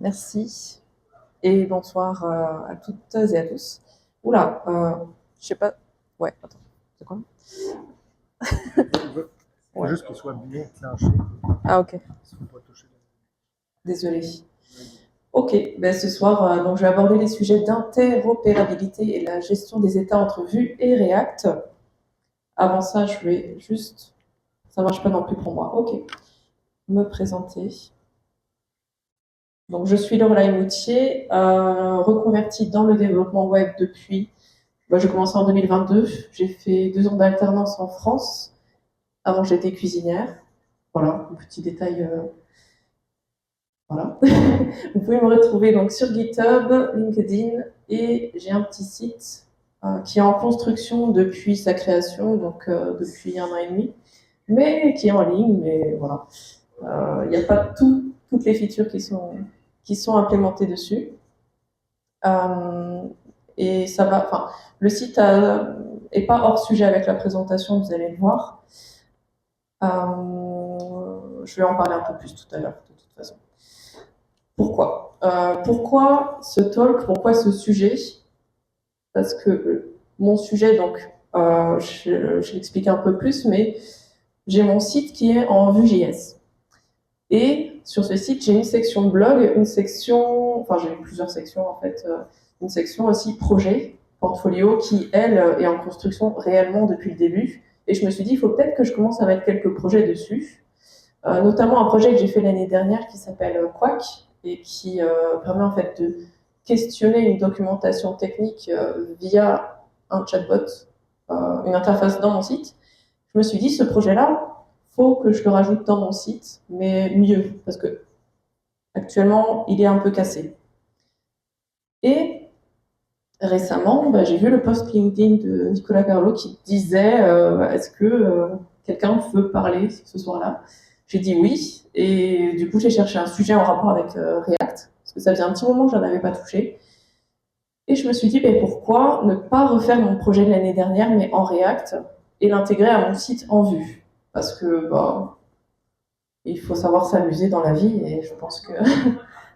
Merci et bonsoir à toutes et à tous. Oula, je sais pas. Ouais, attends, c'est quoi? Il faut Ouais. juste qu'il soit bien clenché. Ah, ok, Il ne faut pas toucher. désolé. Ok, ben ce soir, donc je vais aborder les sujets d'interopérabilité et la gestion des états entre Vue et React. Avant ça, je vais juste. Ça marche pas non plus pour moi. Ok, me présenter. Donc, je suis Lorelai Moutier, reconvertie dans le développement web depuis. J'ai commencé en 2022. J'ai fait 2 ans d'alternance en France. Avant, j'étais cuisinière. Voilà, un petit détail. Voilà. Vous pouvez me retrouver donc sur GitHub, LinkedIn et j'ai un petit site qui est en construction depuis sa création, donc depuis 1 an et demi, mais qui est en ligne. Mais voilà, il n'y a pas toutes les features qui sont implémentées dessus. Euh, et ça va. Enfin, le site est pas hors sujet avec la présentation, vous allez le voir. Je vais en parler un peu plus tout à l'heure, de toute façon. Pourquoi ce talk? Pourquoi ce sujet? Parce que mon sujet, donc, je l'explique un peu plus, mais j'ai mon site qui est en Vue.js. Et sur ce site, j'ai une section blog, enfin j'ai plusieurs sections en fait, une section aussi projet, portfolio, qui elle est en construction réellement depuis le début. Et je me suis dit, il faut peut-être que je commence à mettre quelques projets dessus. Notamment un projet que j'ai fait l'année dernière qui s'appelle Quack et qui permet en fait de questionner une documentation technique via un chatbot, une interface dans mon site. Je me suis dit, ce projet-là, faut que je le rajoute dans mon site, mais mieux, parce que actuellement, il est un peu cassé. Et récemment, j'ai vu le post LinkedIn de Nicolas Carlo qui disait est-ce que quelqu'un veut parler ce soir-là? J'ai dit oui, et du coup, j'ai cherché un sujet en rapport avec React, parce que ça faisait un petit moment que j'en avais pas touché. Et je me suis dit, pourquoi ne pas refaire mon projet de l'année dernière, mais en React, et l'intégrer à mon site en Vue? Parce que il faut savoir s'amuser dans la vie, et je pense que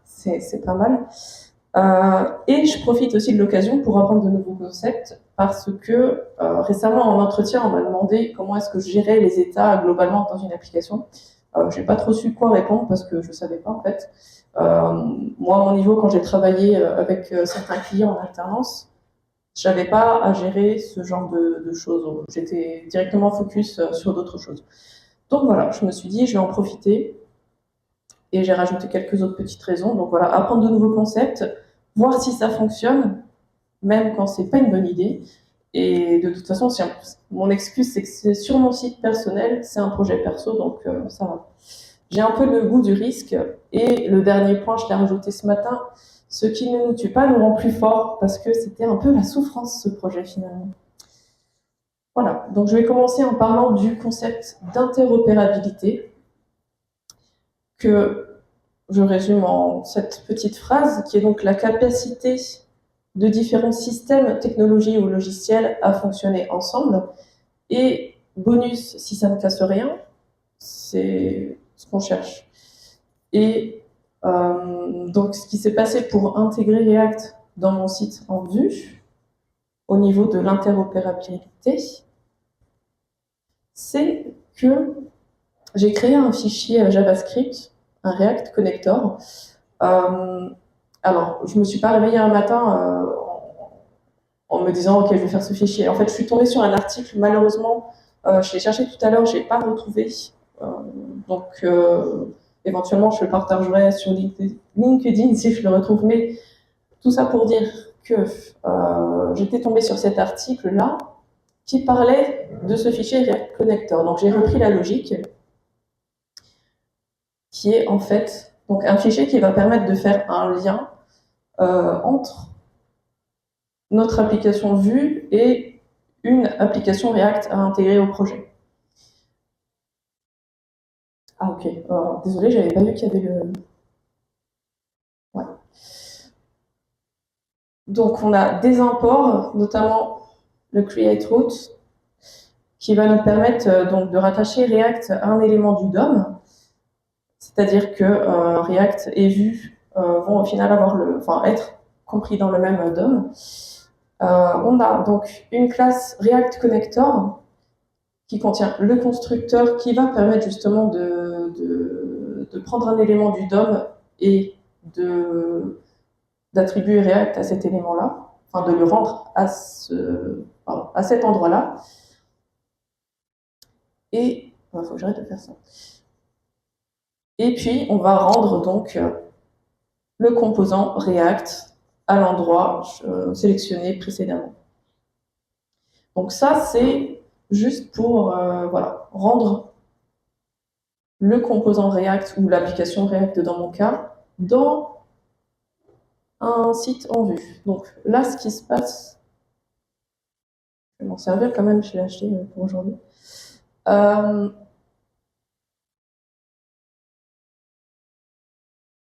c'est pas mal. Et je profite aussi de l'occasion pour apprendre de nouveaux concepts parce que récemment en entretien, on m'a demandé comment est-ce que je gérais les états globalement dans une application. J'ai pas trop su quoi répondre parce que je savais pas en fait. Euh, Moi, à mon niveau, quand j'ai travaillé avec certains clients en alternance, j'avais pas à gérer ce genre de choses. J'étais directement focus sur d'autres choses. Donc voilà, je me suis dit, je vais en profiter et j'ai rajouté quelques autres petites raisons. Donc voilà, apprendre de nouveaux concepts, voir si ça fonctionne, même quand c'est pas une bonne idée. Et de toute façon, mon excuse, c'est que c'est sur mon site personnel, c'est un projet perso, donc ça va. J'ai un peu le goût du risque. Et le dernier point, je l'ai rajouté ce matin, ce qui ne nous tue pas nous rend plus forts, parce que c'était un peu la souffrance, ce projet finalement. Voilà, donc je vais commencer en parlant du concept d'interopérabilité, que je résume en cette petite phrase, qui est donc la capacité de différents systèmes, technologies ou logiciels à fonctionner ensemble. Et bonus, si ça ne casse rien, c'est ce qu'on cherche. Et donc, ce qui s'est passé pour intégrer React dans mon site en Vue, au niveau de l'interopérabilité, c'est que j'ai créé un fichier JavaScript, un React Connector. Euh, alors, je me suis pas réveillée un matin en me disant ok, je vais faire ce fichier. En fait, je suis tombée sur un article, malheureusement, je l'ai cherché tout à l'heure, je l'ai pas retrouvé. Euh, donc, éventuellement, je le partagerai sur LinkedIn si je le retrouve. Mais tout ça pour dire que j'étais tombée sur cet article-là qui parlait de ce fichier React Connector. Donc, j'ai repris la logique qui est en fait donc un fichier qui va permettre de faire un lien entre notre application Vue et une application React à intégrer au projet. Ah ok, désolé, j'avais pas vu qu'il y avait le... Ouais. Donc on a des imports, notamment le create route, qui va nous permettre donc de rattacher React à un élément du DOM, c'est-à-dire que React et Vue vont au final être compris dans le même DOM. On a donc une classe React Connector qui contient le constructeur qui va permettre justement de prendre un élément du DOM et d'attribuer React à cet élément-là, enfin de le rendre à cet endroit-là. Et il faut que j'arrête de faire ça. Et puis on va rendre donc le composant React à l'endroit sélectionné précédemment. Donc ça, c'est juste pour rendre le composant React ou l'application React dans mon cas dans un site en vue. Donc là, ce qui se passe, je vais m'en servir quand même, je l'ai acheté pour aujourd'hui.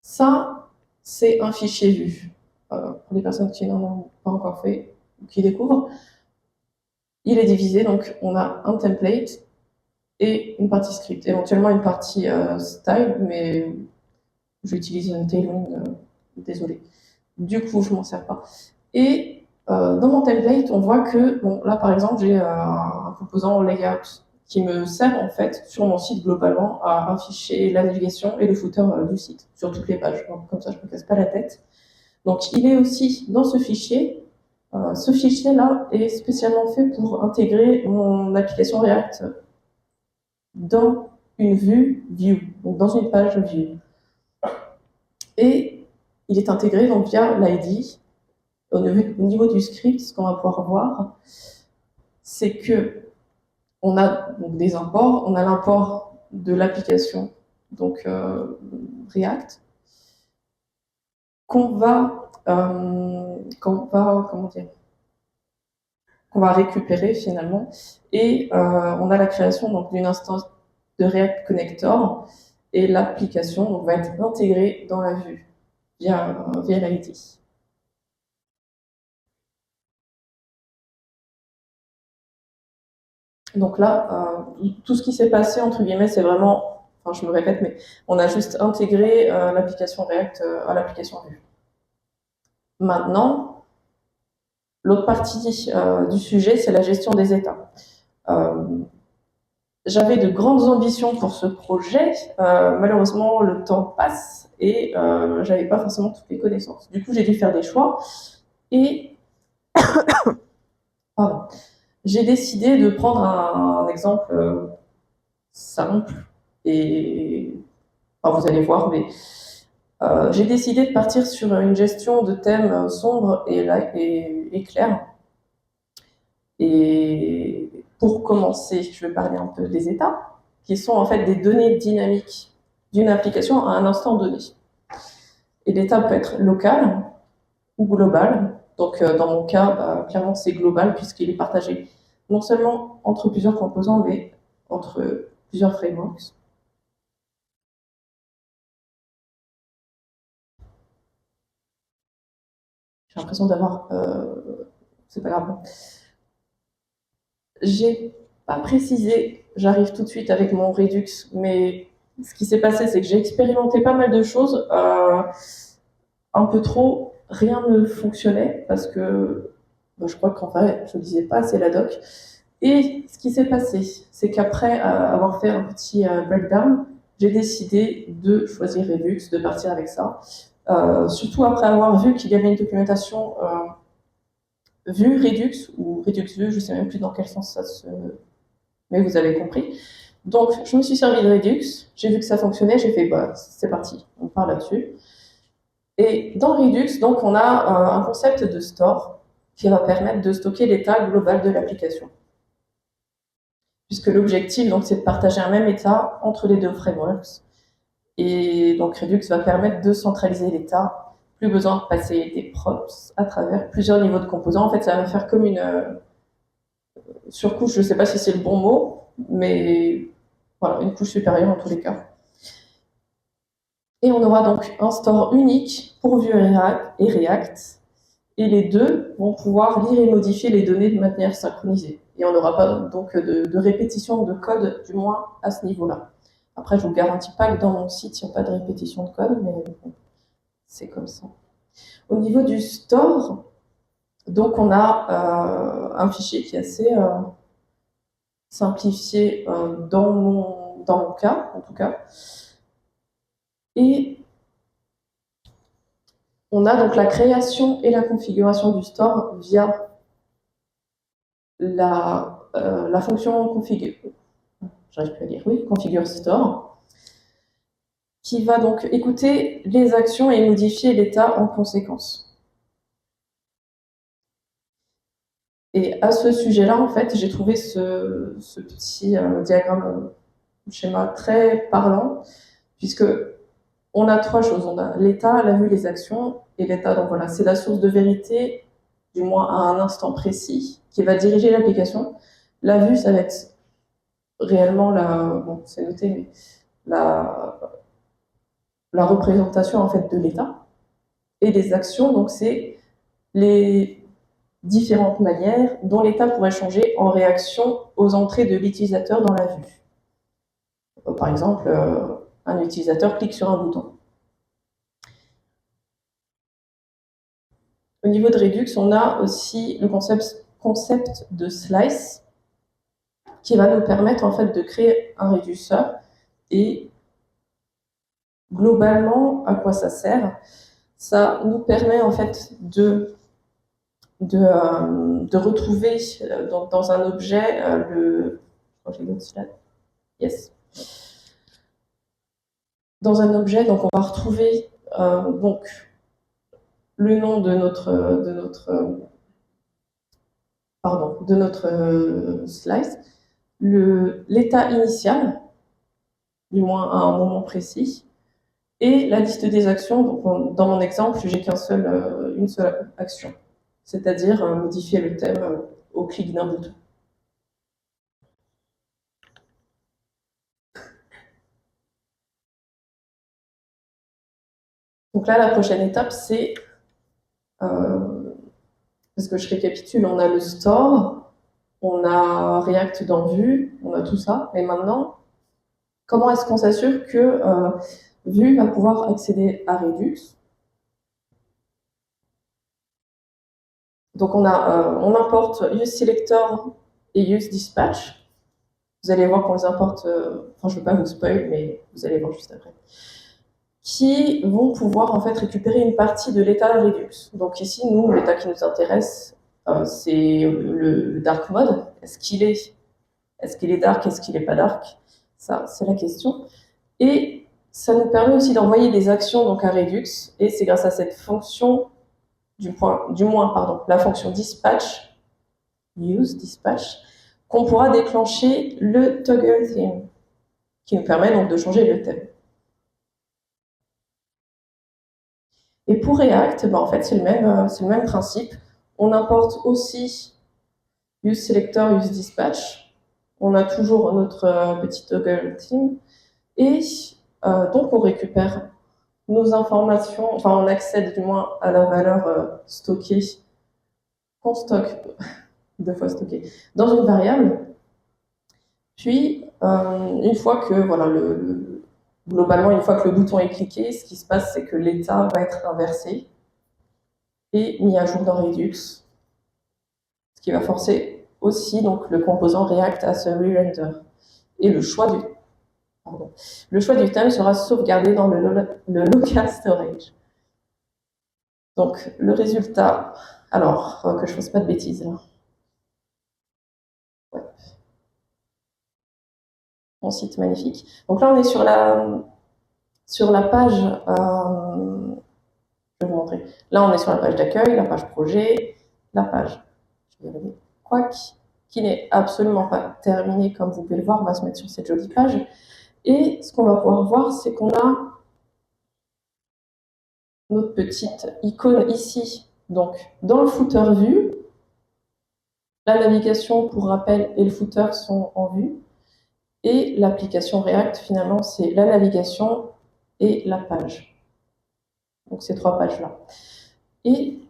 Ça, c'est un fichier vue. Pour les personnes qui n'en ont pas encore fait ou qui découvrent, il est divisé, donc on a un template et une partie script, éventuellement une partie style, mais j'utilise un Tailwind, désolé. Du coup, je m'en sers pas. Et dans mon template, on voit que, bon, là par exemple, j'ai un composant layout qui me sert en fait sur mon site globalement à afficher la navigation et le footer du site sur toutes les pages. Donc, comme ça, je me casse pas la tête. Donc, il est aussi dans ce fichier. Ce fichier-là est spécialement fait pour intégrer mon application React dans une vue view, donc dans une page view. Et il est intégré donc via l'ID. Au niveau du script, ce qu'on va pouvoir voir, c'est que on a donc des imports. On a l'import de l'application, donc React, qu'on va récupérer finalement. Et on a la création donc d'une instance de React Connector et l'application va être intégrée dans la vue via l'ID. Donc là, tout ce qui s'est passé, entre guillemets, c'est vraiment, enfin je me répète, mais on a juste intégré l'application React à l'application Vue. Maintenant, l'autre partie du sujet, c'est la gestion des états. J'avais de grandes ambitions pour ce projet. Malheureusement, le temps passe et j'avais pas forcément toutes les connaissances. Du coup, j'ai dû faire des choix et j'ai décidé de prendre un exemple simple et vous allez voir, mais j'ai décidé de partir sur une gestion de thèmes sombres et clairs. Et pour commencer, je vais parler un peu des états, qui sont en fait des données dynamiques d'une application à un instant donné. Et l'état peut être local ou global. Donc dans mon cas, clairement c'est global puisqu'il est partagé non seulement entre plusieurs composants, mais entre plusieurs frameworks. J'ai l'impression d'avoir... c'est pas grave. J'ai pas précisé, j'arrive tout de suite avec mon Redux, mais ce qui s'est passé, c'est que j'ai expérimenté pas mal de choses. Un peu trop, rien ne fonctionnait parce que je crois qu'en vrai, je ne disais pas, c'est la doc. Et ce qui s'est passé, c'est qu'après avoir fait un petit breakdown, j'ai décidé de choisir Redux, de partir avec ça. Surtout après avoir vu qu'il y avait une documentation Vue Redux ou Redux Vue, je ne sais même plus dans quel sens ça se... Mais vous avez compris. Donc, je me suis servi de Redux, j'ai vu que ça fonctionnait, j'ai fait, c'est parti, on part là-dessus. Et dans Redux, donc, on a un concept de store qui va permettre de stocker l'état global de l'application. Puisque l'objectif, donc, c'est de partager un même état entre les deux frameworks. Et donc, Redux va permettre de centraliser l'état. Plus besoin de passer des props à travers plusieurs niveaux de composants. En fait, ça va faire comme une surcouche, je ne sais pas si c'est le bon mot, mais voilà, une couche supérieure en tous les cas. Et on aura donc un store unique pour Vue et React. Et les deux vont pouvoir lire et modifier les données de manière synchronisée. Et on n'aura pas donc de répétition de code, du moins à ce niveau-là. Après, je ne vous garantis pas que dans mon site, il n'y a pas de répétition de code, mais c'est comme ça. Au niveau du store, donc on a un fichier qui est assez simplifié dans mon cas, en tout cas. Et on a donc la création et la configuration du store via la fonction configure, j'arrive plus à dire, oui, configure store, qui va donc écouter les actions et modifier l'état en conséquence. Et à ce sujet-là, en fait, j'ai trouvé ce petit diagramme, schéma très parlant, puisque on a trois choses. On a l'état, la vue, les actions. Et l'état, donc voilà, c'est la source de vérité, du moins à un instant précis, qui va diriger l'application. La vue, ça va être réellement bon, c'est noté, mais la représentation en fait de l'état. Et les actions, donc c'est les différentes manières dont l'état pourrait changer en réaction aux entrées de l'utilisateur dans la vue. Par exemple, un utilisateur clique sur un bouton. Au niveau de Redux, on a aussi le concept de slice qui va nous permettre en fait de créer un réducteur. Et globalement, à quoi ça sert? Ça nous permet en fait de retrouver dans un objet yes. Dans un objet, donc on va retrouver donc le nom de notre slice, l'état initial, du moins à un moment précis, et la liste des actions. Donc dans mon exemple, j'ai une seule action, c'est-à-dire modifier le thème au clic d'un bouton. Donc là, la prochaine étape, c'est, parce que je récapitule, on a le store, on a React dans Vue, on a tout ça, mais maintenant, comment est-ce qu'on s'assure que Vue va pouvoir accéder à Redux? Donc on importe useSelector et useDispatch. Vous allez voir qu'on les importe, je ne vais pas vous spoil, mais vous allez voir juste après, qui vont pouvoir en fait récupérer une partie de l'état Redux. Donc ici, nous, l'état qui nous intéresse, c'est le dark mode. Est-ce qu'il est dark, est-ce qu'il n'est pas dark? Ça, c'est la question. Et ça nous permet aussi d'envoyer des actions donc à Redux, et c'est grâce à cette fonction, la fonction dispatch, useDispatch, qu'on pourra déclencher le toggle theme, qui nous permet donc de changer le thème. Et pour React, en fait, c'est le même principe. On importe aussi useSelector, useDispatch. On a toujours notre petit toggle theme. Et donc, on récupère nos informations, on accède du moins à la valeur stockée, qu'on stocke, deux fois stockée, dans une variable. Puis, une fois que, globalement, une fois que le bouton est cliqué, ce qui se passe, c'est que l'état va être inversé et mis à jour dans Redux, ce qui va forcer aussi donc, le composant React à se re-render. Et le choix du thème sera sauvegardé dans le local storage. Donc, le résultat, alors, que je ne fasse pas de bêtises là. Ouais. Mon site magnifique. Donc là, on est sur la page, je vais vous montrer. Là, on est sur la page d'accueil, la page projet, la page, qui n'est absolument pas terminée, comme vous pouvez le voir. On va se mettre sur cette jolie page. Et ce qu'on va pouvoir voir, c'est qu'on a notre petite icône ici. Donc, dans le footer vue, la navigation, pour rappel, et le footer sont en vue. Et l'application React, finalement, c'est la navigation et la page. Donc, ces trois pages-là. Et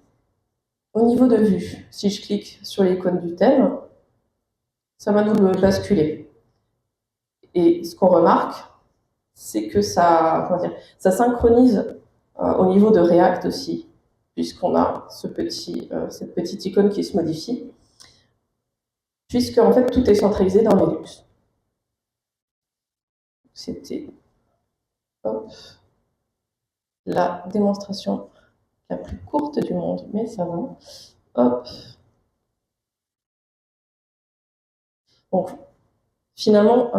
au niveau de vue, si je clique sur l'icône du thème, ça va nous le basculer. Et ce qu'on remarque, c'est que ça synchronise au niveau de React aussi, puisqu'on a cette petite icône qui se modifie, puisque en fait tout est centralisé dans Redux. C'était la démonstration la plus courte du monde, mais ça va. Hop. Donc, finalement,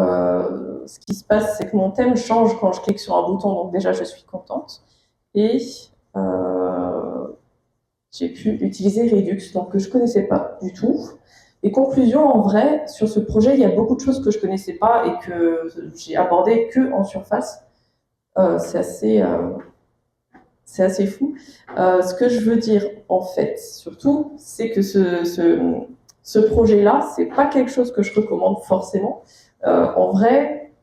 ce qui se passe, c'est que mon thème change quand je clique sur un bouton, donc déjà je suis contente. Et j'ai pu utiliser Redux, donc que je connaissais pas du tout. Et conclusion, en vrai, sur ce projet, il y a beaucoup de choses que je connaissais pas et que j'ai abordées que en surface. C'est assez fou. Ce que je veux dire, en fait, surtout, c'est que ce projet-là, c'est pas quelque chose que je recommande forcément. En vrai,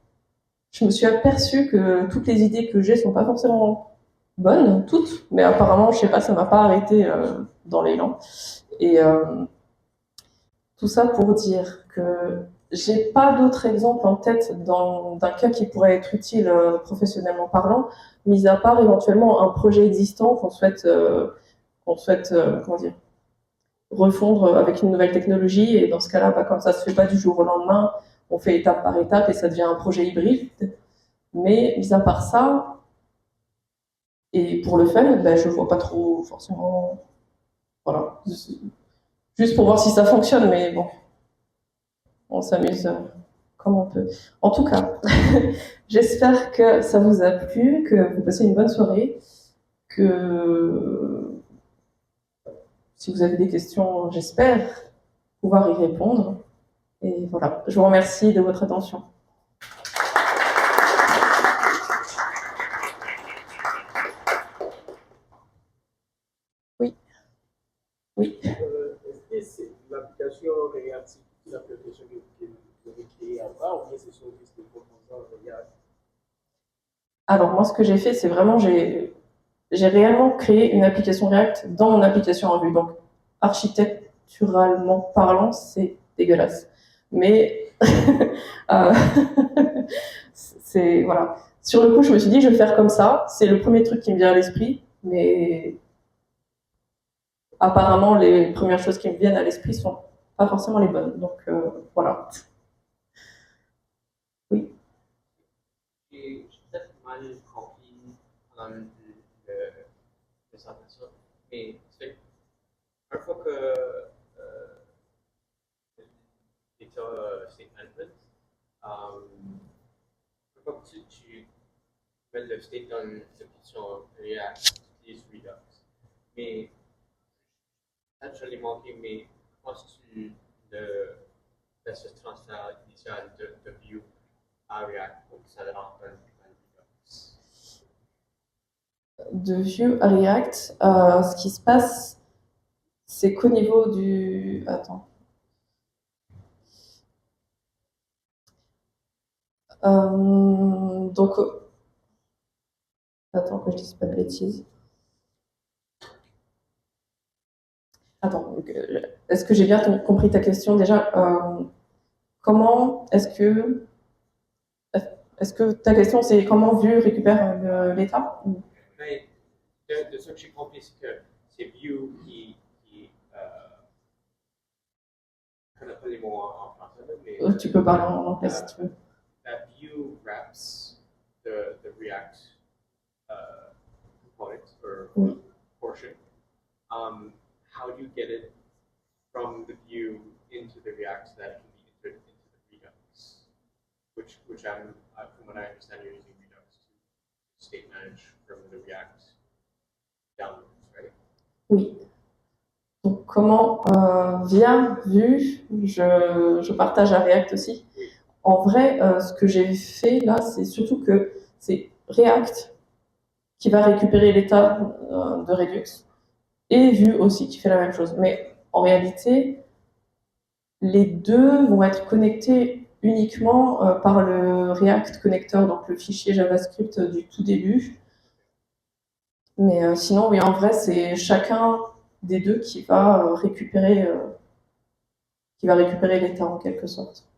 je me suis aperçue que toutes les idées que j'ai sont pas forcément bonnes, toutes, mais apparemment, je sais pas, ça m'a pas arrêté dans l'élan. Et tout ça pour dire que j'ai pas d'autres exemples en tête d'un cas qui pourrait être utile professionnellement parlant, mis à part éventuellement un projet existant qu'on souhaite comment dire, refondre avec une nouvelle technologie. Et dans ce cas-là, comme ça se fait pas du jour au lendemain, on fait étape par étape et ça devient un projet hybride. Mais mis à part ça, et pour le fun, je vois pas trop forcément. Voilà. Juste pour voir si ça fonctionne, mais bon, on s'amuse comme on peut. En tout cas, j'espère que ça vous a plu, que vous passez une bonne soirée, que si vous avez des questions, j'espère pouvoir y répondre. Et voilà, je vous remercie de votre attention. Oui. Oui. Est-ce que c'est l'application React, l'application que vous avez créée avant, ou bien c'est sur des composants React? Alors moi, ce que j'ai fait, c'est vraiment, j'ai réellement créé une application React dans mon application en vue. Donc, architecturalement parlant, c'est dégueulasse. Mais c'est voilà. Sur le coup, je me suis dit, je vais faire comme ça. C'est le premier truc qui me vient à l'esprit, mais apparemment, les premières choses qui me viennent à l'esprit sont pas forcément les bonnes. Donc voilà. Oui. J'ai peut-être mal compris présentation, mais c'est une fois que l'État state management, une fois que tu mets le state dans l'application React, tu utilises Redux. Mais peut-être je l'ai manqué, mais comment tu fais ce transfert initial de Vue à React pour que ça rentre dans Redux? De Vue à React, ce qui se passe, c'est qu'au niveau du... Attends. Donc, attends que je dise pas de bêtises. Attends, est-ce que j'ai bien compris ta question déjà? Comment est-ce que ta question c'est comment Vue récupère l'état? Mais de ce que j'ai compris, c'est que c'est Vue qui je ne connais pas les mots en français, mais Tu peux parler en anglais si tu veux. that Vue wraps the React component or portion. How do you get it from the Vue into the React so that it can be entered into the Redux? Which I'm, from what I understand, you're using Redux to state manage from the React downloads, right? Oui. Donc, comment via Vue, je partage à React aussi. En vrai, ce que j'ai fait là, c'est surtout que c'est React qui va récupérer l'état de Redux et Vue aussi qui fait la même chose. Mais en réalité, les deux vont être connectés uniquement par le React Connector, donc le fichier JavaScript du tout début. Mais sinon, oui, en vrai, c'est chacun des deux qui va récupérer l'état en quelque sorte.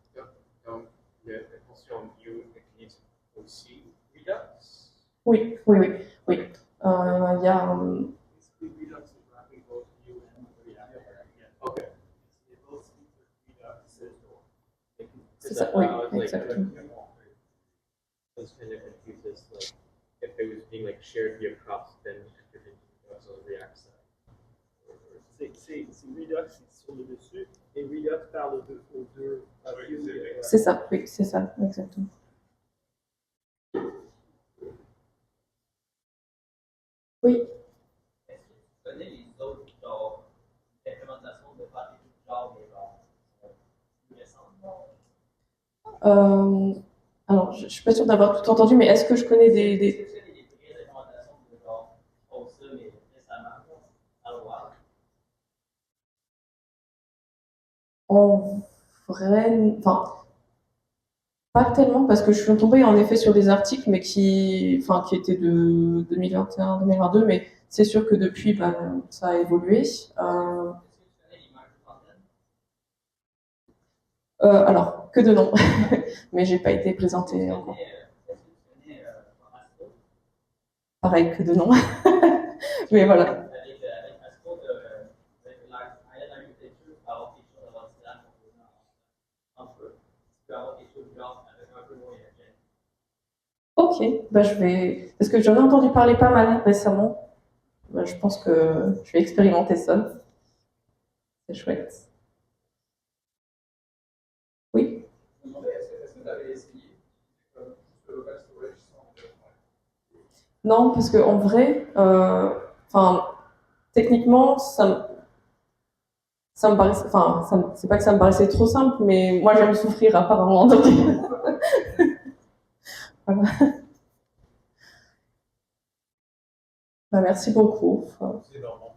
Donc, la fonction Vue utilise aussi Redux? Oui. il y a Basically, Redux is wrapping both you and React. Okay. They both speak with Redux. c'est ça, oui, I was like, exactement. I was kind of confused as like if it was being like shared via props, then everything was on the React side. C'est Redux qui est sur le dessus et Redux parle aux deux. C'est ça, oui, c'est ça, exactement. Oui. Est-ce que tu connais les autres genre implémentations de package du genre, mais genre plus récentes? Alors, je suis pas sûre d'avoir tout entendu, mais est-ce que je connais des... Est-ce que tu connais des vraies implémentations de genre, oh ça, mais récemment, à voir? En vrai, enfin, pas tellement, parce que je suis tombée en effet sur des articles, mais qui étaient de 2021, 2022, mais c'est sûr que depuis, bah, ça a évolué. Est-ce que tu connais l'image de front-end? Alors, que de nom, mais j'ai pas été présentée encore. Est-ce que tu connais Astro? Pareil, que de nom. Mais voilà. Avec Astro, avec l'architecture, tu peux avoir quelque chose d'avoir différent entre eux. Tu peux avoir quelque chose de genre avec un peu moins énergétique. Ok, bah je vais. Parce que j'en ai entendu parler pas mal récemment. Bah, je pense que je vais expérimenter ça. C'est chouette. Oui. Je me demandais, est-ce que tu avais essayé comme le local storage sans développement? Non, parce que en vrai, techniquement, ça me paraissait, c'est pas que ça me paraissait trop simple, mais moi j'aime souffrir apparemment. Donc... voilà. Bah, merci beaucoup. C'est normal.